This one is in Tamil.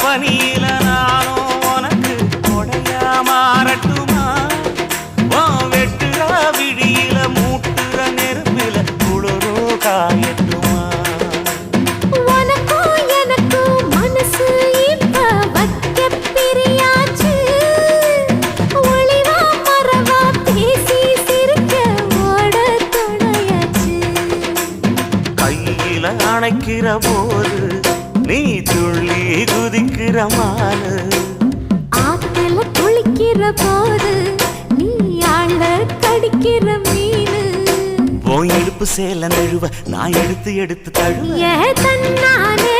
பனியில நானும் உனக்கு கொடையா மாறட்டுமா வெட்டுற விழியில மூட்டுற நெருப்பில குளிரோ காயட்டுமா உனக்கும் எனக்கும் மனசு இப்ப வைக்க பிரியாச்சு ஒளிவா மரவா பேசி சிரிக்க ஓட துணையாச்சு கையில அணைக்கிற போது நீ துள்ளி குதிக்கிற மானு ஆத்துல குளிக்கிற போது நீ ஆள கடிக்கிற மீனு போய் இடுப்பு சேல நழுவ நான் எடுத்து எடுத்து தழுவ ஏ தன்னானே